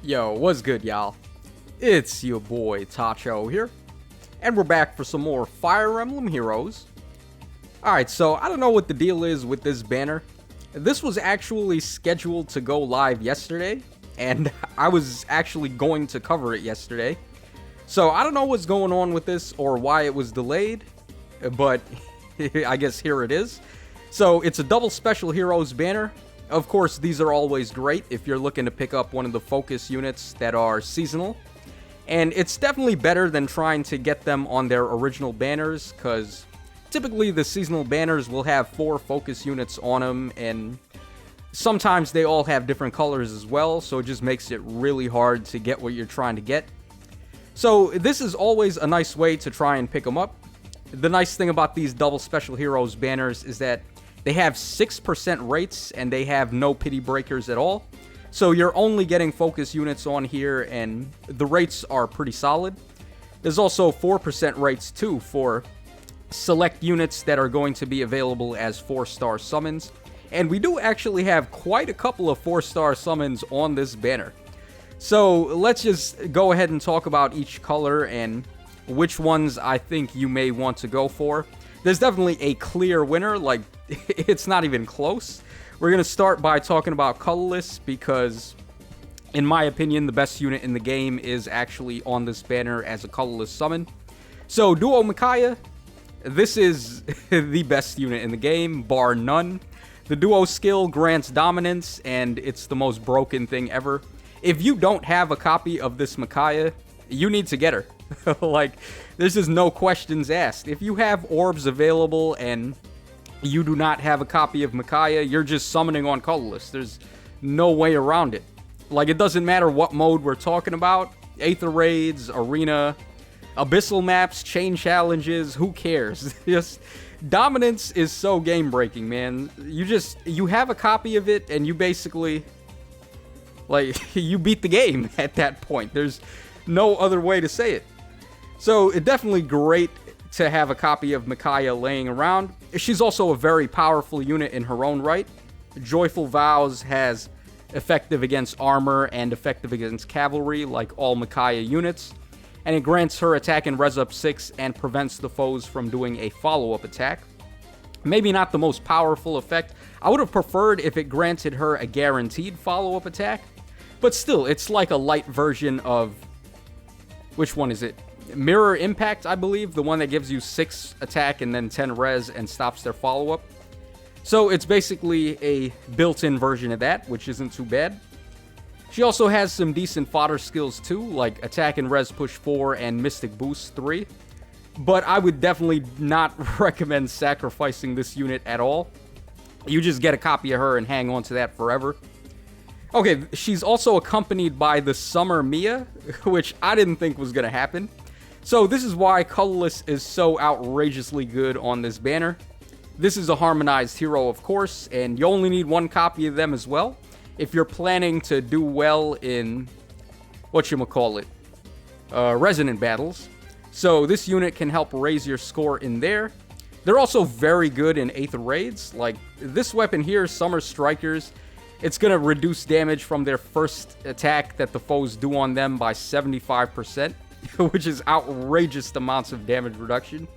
Yo, what's good, y'all? It's your boy Tacho here, and we're back for some more Fire Emblem Heroes. Alright, so I don't know what the deal is with this banner. This was actually scheduled to go live yesterday, and I was actually going to cover it yesterday. So I don't know what's going on with this or why it was delayed, but I guess here it is. So it's a double special heroes banner. Of course, these are always great if you're looking to pick up one of the focus units that are seasonal. And it's definitely better than trying to get them on their original banners, because typically the seasonal banners will have 4 focus units on them, and sometimes they all have different colors as well, so it just makes it really hard to get what you're trying to get. So this is always a nice way to try and pick them up. The nice thing about these double special heroes banners is that they have 6% rates, and they have no pity breakers at all. So you're only getting focus units on here, and the rates are pretty solid. There's also 4% rates too for select units that are going to be available as 4-star summons. And we do actually have quite a couple of 4-star summons on this banner. So let's just go ahead and talk about each color and which ones I think you may want to go for. There's definitely a clear winner, like it's not even close. We're going to start by talking about Colorless because, in my opinion, the best unit in the game is actually on this banner as a Colorless summon. So, Duo Micaiah, this is the best unit in the game, bar none. The Duo skill grants dominance, and it's the most broken thing ever. If you don't have a copy of this Micaiah, you need to get her. Like, there's just no questions asked. If you have orbs available and you do not have a copy of Micaiah, you're just summoning on Colorless. There's no way around it. Like, it doesn't matter what mode we're talking about. Aether Raids, Arena, Abyssal maps, Chain Challenges, who cares? Just, dominance is so game-breaking, man. You have a copy of it, and you basically, like, you beat the game at that point. There's no other way to say it. So, it's definitely great to have a copy of Micaiah laying around. She's also a very powerful unit in her own right. Joyful Vows has effective against armor and effective against cavalry, like all Micaiah units. And it grants her attack and res up 6 and prevents the foes from doing a follow-up attack. Maybe not the most powerful effect. I would have preferred if it granted her a guaranteed follow-up attack. But still, it's like a light version of... Which one is it? Mirror Impact, I believe, the one that gives you 6 attack and then 10 res and stops their follow-up. So it's basically a built-in version of that, which isn't too bad. She also has some decent fodder skills too, like attack and res push 4 and mystic boost 3. But I would definitely not recommend sacrificing this unit at all. You just get a copy of her and hang on to that forever. Okay, she's also accompanied by the Summer Mia, which I didn't think was going to happen. So this is why Colorless is so outrageously good on this banner. This is a harmonized hero, of course, and you only need 1 copy of them as well if you're planning to do well in, resonant battles. So this unit can help raise your score in there. They're also very good in Aether Raids. Like, this weapon here, Summer Strikers, it's going to reduce damage from their first attack that the foes do on them by 75%. Which is outrageous amounts of damage reduction.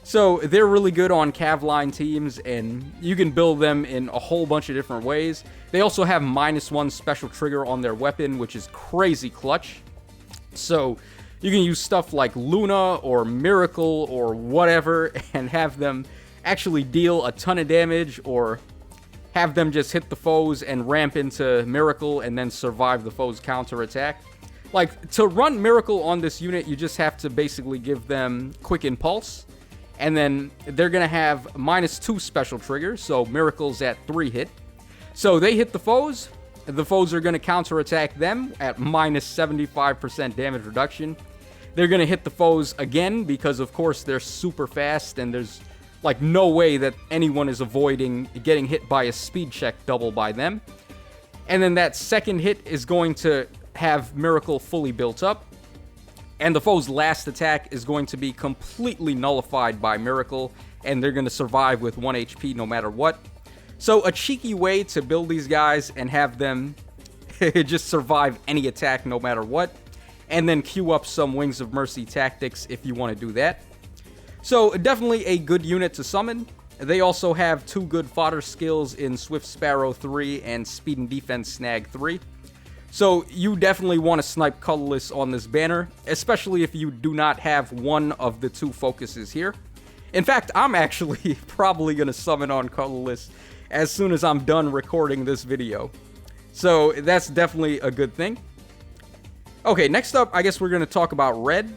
So they're really good on Cavline teams, and you can build them in a whole bunch of different ways. They also have -1 special trigger on their weapon, which is crazy clutch. So you can use stuff like Luna or Miracle or whatever and have them actually deal a ton of damage, or have them just hit the foes and ramp into Miracle and then survive the foe's counterattack. Like, to run Miracle on this unit, you just have to basically give them Quick Impulse. And then they're going to have -2 special triggers, so Miracle's at 3 hit. So they hit the foes are going to counterattack them at -75% damage reduction. They're going to hit the foes again, because of course they're super fast, and there's like no way that anyone is avoiding getting hit by a speed check double by them. And then that second hit is going to have Miracle fully built up, and the foe's last attack is going to be completely nullified by Miracle, and they're going to survive with 1 HP no matter what. So a cheeky way to build these guys and have them just survive any attack no matter what, and then queue up some Wings of Mercy tactics if you want to do that. So definitely a good unit to summon. They also have 2 good fodder skills in Swift Sparrow 3 and Speed and Defense Snag 3. So you definitely want to snipe Colorless on this banner, especially if you do not have one of the 2 focuses here. In fact, I'm actually probably going to summon on Colorless as soon as I'm done recording this video. So that's definitely a good thing. Okay, next up, I guess we're going to talk about red.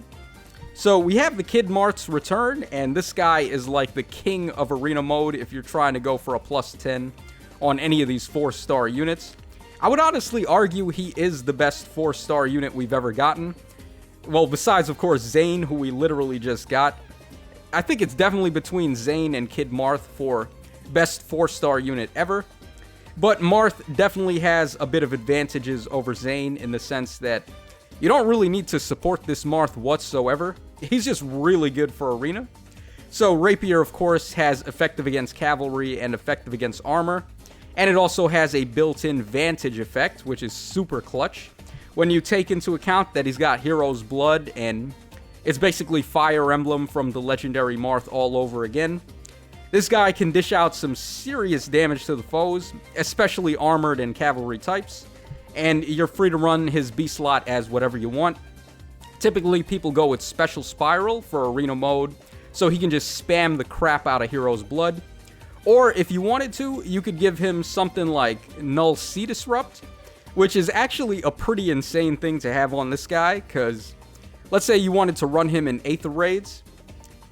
So we have the Kid Marth's return, and this guy is like the king of arena mode if you're trying to go for a plus 10 on any of these 4-star units. I would honestly argue he is the best 4-star unit we've ever gotten. Well, besides, of course, Zane, who we literally just got. I think it's definitely between Zane and Kid Marth for best 4-star unit ever. But Marth definitely has a bit of advantages over Zane in the sense that you don't really need to support this Marth whatsoever. He's just really good for arena. So Rapier, of course, has effective against cavalry and effective against armor. And it also has a built-in Vantage effect, which is super clutch. When you take into account that he's got Hero's Blood, and it's basically Fire Emblem from the legendary Marth all over again. This guy can dish out some serious damage to the foes, especially armored and cavalry types. And you're free to run his B slot as whatever you want. Typically, people go with Special Spiral for arena mode, so he can just spam the crap out of Hero's Blood. Or if you wanted to, you could give him something like Null Sea Disrupt, which is actually a pretty insane thing to have on this guy, because let's say you wanted to run him in Aether Raids.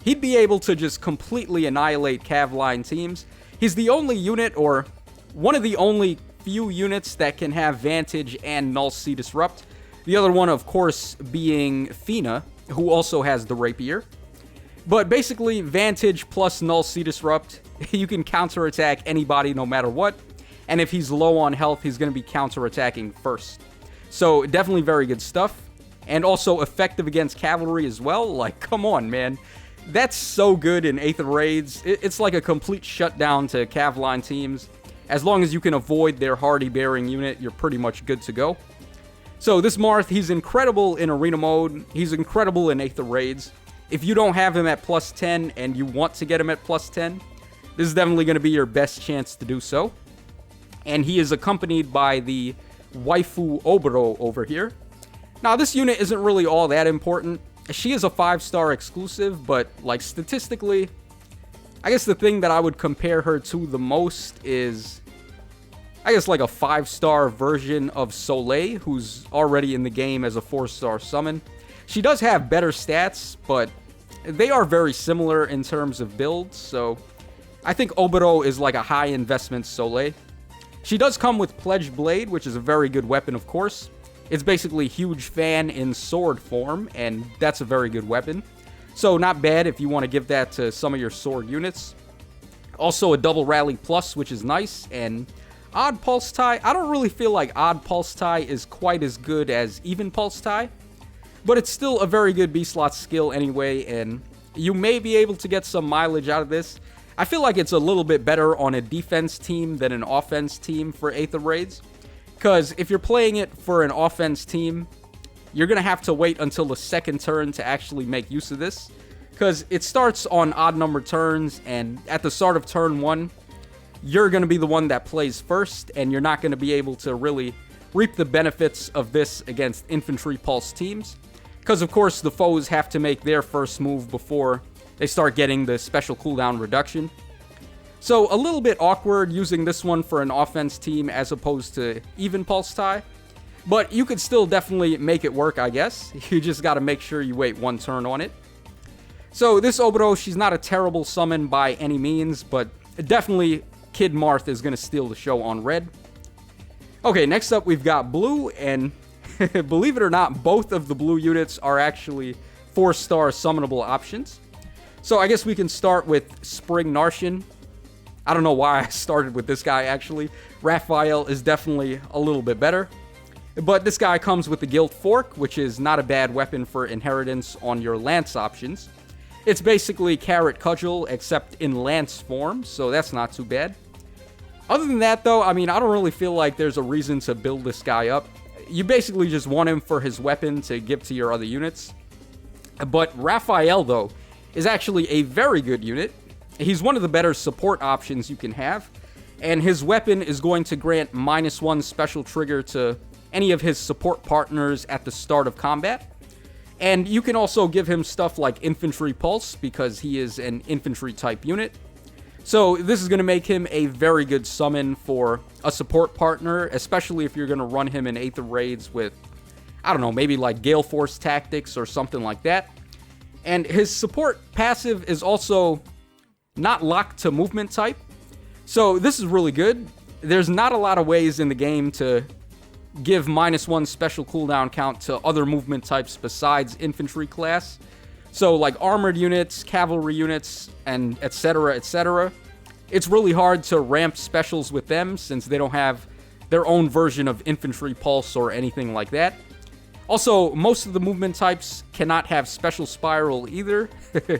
He'd be able to just completely annihilate Cav line teams. He's the only unit, or one of the only few units that can have Vantage and Null Sea Disrupt. The other one, of course, being Fina, who also has the Rapier. But basically, Vantage plus Null Sea Disrupt, you can counterattack anybody no matter what. And if he's low on health, he's going to be counterattacking first. So definitely very good stuff. And also effective against cavalry as well. Like, come on, man. That's so good in Aether Raids. It's like a complete shutdown to Cav line teams. As long as you can avoid their hardy bearing unit, you're pretty much good to go. So this Marth, he's incredible in arena mode. He's incredible in Aether Raids. If you don't have him at plus 10 and you want to get him at plus 10, this is definitely going to be your best chance to do so. And he is accompanied by the waifu Oboro over here. Now, this unit isn't really all that important. She is a 5-star exclusive, but like statistically, I guess the thing that I would compare her to the most is, I guess, like a 5-star version of Soleil, who's already in the game as a 4-star summon. She does have better stats, but they are very similar in terms of builds, so I think Oboro is like a high investment Soleil. She does come with Pledge Blade, which is a very good weapon, of course. It's basically Huge Fan in sword form, and that's a very good weapon. So not bad if you want to give that to some of your sword units. Also a double Rally Plus, which is nice, and Odd Pulse Tie. I don't really feel like Odd Pulse Tie is quite as good as Even Pulse Tie, but it's still a very good B-slot skill anyway, and you may be able to get some mileage out of this. I feel like it's a little bit better on a defense team than an offense team for Aether Raids, because if you're playing it for an offense team, you're going to have to wait until the second turn to actually make use of this, because it starts on odd number turns, and at the start of turn 1, you're going to be the one that plays first, and you're not going to be able to really reap the benefits of this against infantry pulse teams, because of course the foes have to make their first move before they start getting the special cooldown reduction. So a little bit awkward using this one for an offense team as opposed to Even Pulse Tie, but you could still definitely make it work, I guess. You just got to make sure you wait one turn on it. So this Oboro, she's not a terrible summon by any means, but definitely Kid Marth is going to steal the show on red. Okay, next up we've got blue, and believe it or not, both of the blue units are actually 4-star summonable options. So I guess we can start with Spring Narshan. I don't know why I started with this guy, actually. Raphael is definitely a little bit better. But this guy comes with the Guilt Fork, which is not a bad weapon for inheritance on your Lance options. It's basically Carrot Cudgel, except in Lance form, so that's not too bad. Other than that, though, I mean, I don't really feel like there's a reason to build this guy up. You basically just want him for his weapon to give to your other units. But Raphael, though, is actually a very good unit. He's one of the better support options you can have. And his weapon is going to grant -1 special trigger to any of his support partners at the start of combat. And you can also give him stuff like Infantry Pulse, because he is an infantry type unit. So this is going to make him a very good summon for a support partner, especially if you're going to run him in Aether Raids with, I don't know, maybe like Gale Force Tactics or something like that. And his support passive is also not locked to movement type. So this is really good. There's not a lot of ways in the game to give -1 special cooldown count to other movement types besides infantry class. So like armored units, cavalry units, and etc., etc. It's really hard to ramp specials with them since they don't have their own version of infantry pulse or anything like that. Also, most of the movement types cannot have special spiral either.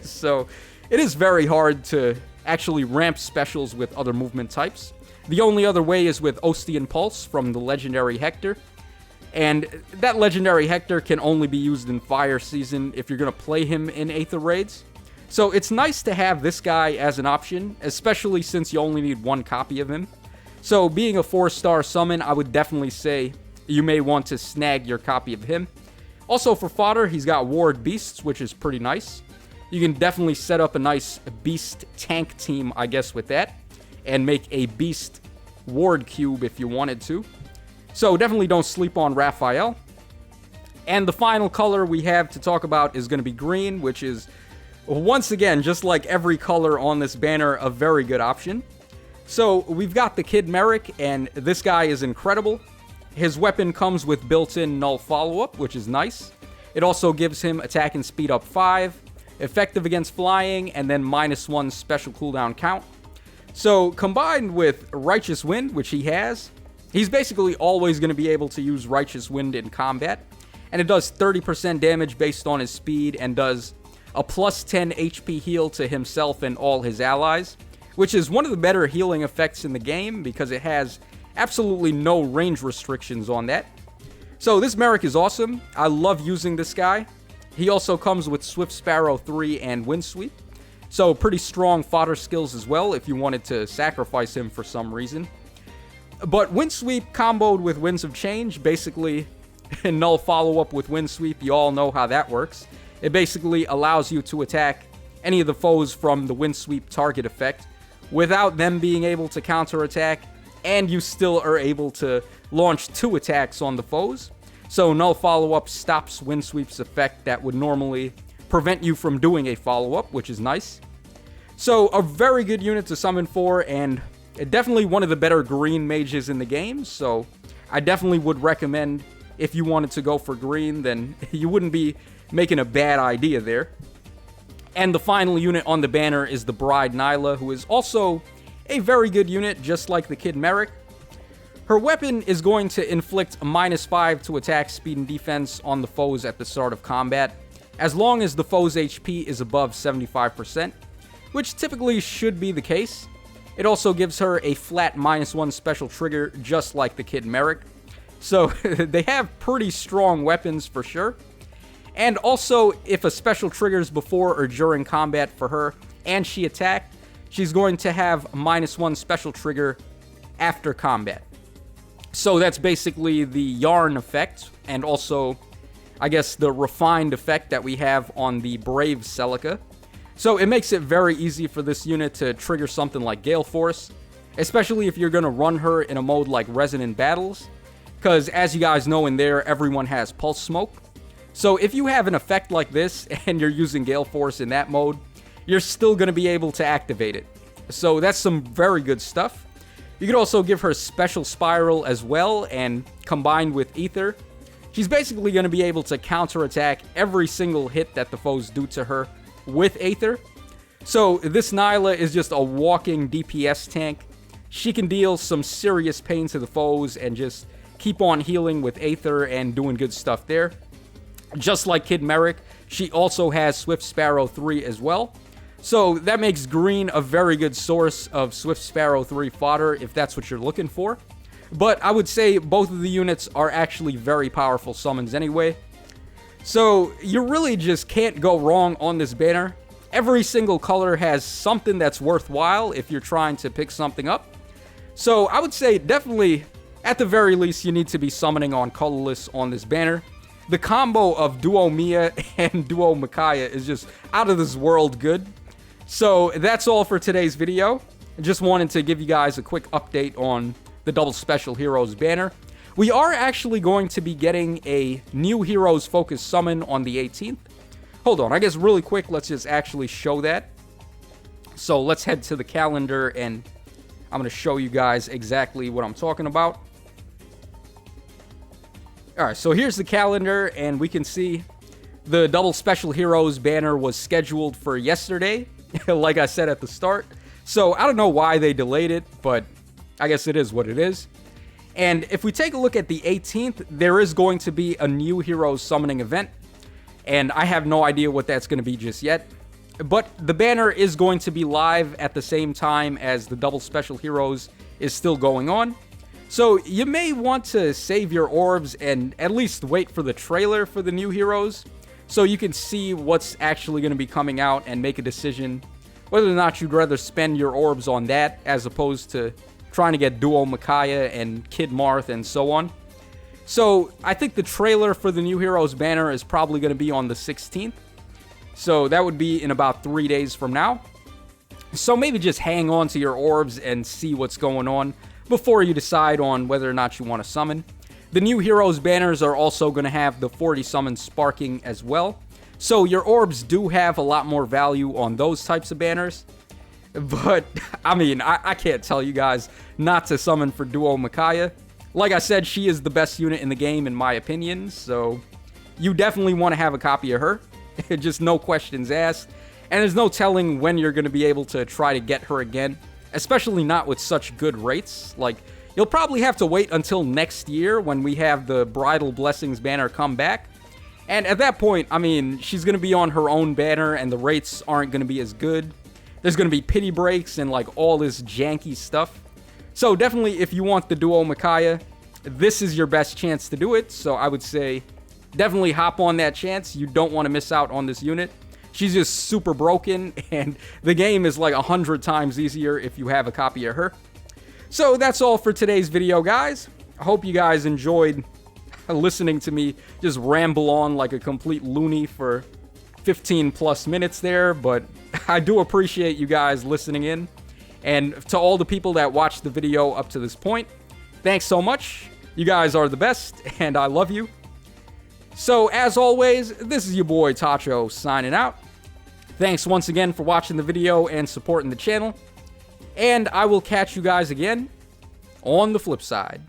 So it is very hard to actually ramp specials with other movement types. The only other way is with Ostian Pulse from the legendary Hector. And that legendary Hector can only be used in Fire Season if you're going to play him in Aether Raids. So it's nice to have this guy as an option, especially since you only need 1 copy of him. So being a 4-star summon, I would definitely say you may want to snag your copy of him. Also for fodder, he's got Ward Beasts, which is pretty nice. You can definitely set up a nice Beast tank team, I guess, with that. And make a Beast Ward Cube if you wanted to. So definitely don't sleep on Raphael. And the final color we have to talk about is going to be green, which is, once again, just like every color on this banner, a very good option. So we've got the Kid Merrick, and this guy is incredible. His weapon comes with built-in null follow-up, which is nice. It also gives him attack and speed up 5, effective against flying, and then -1 special cooldown count. So combined with Righteous Wind, which he has, he's basically always going to be able to use Righteous Wind in combat. And it does 30% damage based on his speed and does a +10 HP heal to himself and all his allies, which is one of the better healing effects in the game because it has absolutely no range restrictions on that. So this Merrick is awesome. I love using this guy. He also comes with Swift Sparrow 3 and Wind Sweep. So pretty strong fodder skills as well if you wanted to sacrifice him for some reason. But Wind Sweep comboed with Winds of Change, basically null follow-up with Wind Sweep, you all know how that works. It basically allows you to attack any of the foes from the Wind Sweep target effect without them being able to counterattack, and you still are able to launch 2 attacks on the foes. So null follow-up stops Wind Sweep's effect that would normally prevent you from doing a follow-up, which is nice. So a very good unit to summon for, and definitely one of the better green mages in the game. So I definitely would recommend, if you wanted to go for green, then you wouldn't be making a bad idea there. And the final unit on the banner is the Bride Nyla, who is also a very good unit, just like the Kid Merrick. Her weapon is going to inflict -5 to attack, speed, and defense on the foes at the start of combat, as long as the foe's HP is above 75%, which typically should be the case. It also gives her a flat -1 special trigger, just like the Kid Merrick. So they have pretty strong weapons for sure. And also, if a special triggers before or during combat for her, and she attacked, she's going to have -1 special trigger after combat. So that's basically the Yarn effect, and also, I guess, the refined effect that we have on the Brave Celica. So it makes it very easy for this unit to trigger something like Gale Force, especially if you're going to run her in a mode like Resonant Battles, because as you guys know in there, everyone has Pulse Smoke. So if you have an effect like this and you're using Gale Force in that mode, you're still going to be able to activate it. So that's some very good stuff. You could also give her Special Spiral as well, and combined with Ether, she's basically going to be able to counterattack every single hit that the foes do to her with Aether. So this Nyla is just a walking DPS tank. She can deal some serious pain to the foes and just keep on healing with Aether and doing good stuff there. Just like Kid Merrick, she also has Swift Sparrow 3 as well. So that makes green a very good source of Swift Sparrow 3 fodder if that's what you're looking for. But I would say both of the units are actually very powerful summons anyway. So you really just can't go wrong on this banner. Every single color has something that's worthwhile if you're trying to pick something up. So I would say definitely, at the very least, you need to be summoning on Colorless on this banner. The combo of Duo Mia and Duo Micaiah is just out of this world good. So that's all for today's video. I just wanted to give you guys a quick update on the Double Special Heroes banner. We are actually going to be getting a new Heroes Focus summon on the 18th. Hold on, I guess really quick, let's just actually show that. So let's head to the calendar and I'm going to show you guys exactly what I'm talking about. Alright, so here's the calendar and we can see the Double Special Heroes banner was scheduled for yesterday, like I said at the start. So I don't know why they delayed it, but I guess it is what it is. And if we take a look at the 18th, there is going to be a new Heroes summoning event. And I have no idea what that's going to be just yet. But the banner is going to be live at the same time as the Double Special Heroes is still going on. So you may want to save your orbs and at least wait for the trailer for the new Heroes, so you can see what's actually going to be coming out and make a decision whether or not you'd rather spend your orbs on that as opposed to trying to get Duo Micaiah and Kid Marth and so on. So I think the trailer for the new Heroes banner is probably going to be on the 16th. So that would be in about 3 days from now. So maybe just hang on to your orbs and see what's going on before you decide on whether or not you want to summon. The new Heroes banners are also going to have the 40 summons sparking as well. So your orbs do have a lot more value on those types of banners. But, I mean, I can't tell you guys not to summon for Duo Micaiah. Like I said, she is the best unit in the game in my opinion, so you definitely want to have a copy of her. Just no questions asked. And there's no telling when you're going to be able to try to get her again, especially not with such good rates. Like, you'll probably have to wait until next year when we have the Bridal Blessings banner come back. And at that point, I mean, she's going to be on her own banner and the rates aren't going to be as good. There's going to be pity breaks and like all this janky stuff. So definitely if you want the Duo Micaiah, this is your best chance to do it. So I would say definitely hop on that chance. You don't want to miss out on this unit. She's just super broken and the game is like 100 times easier if you have a copy of her. So that's all for today's video, guys. I hope you guys enjoyed listening to me just ramble on like a complete loony for 15 plus minutes there, but I do appreciate you guys listening in. And to all the people that watched the video up to this point, thanks so much. You guys are the best, and I love you. So, as always, this is your boy Tacho signing out. Thanks once again for watching the video and supporting the channel. And I will catch you guys again on the flip side.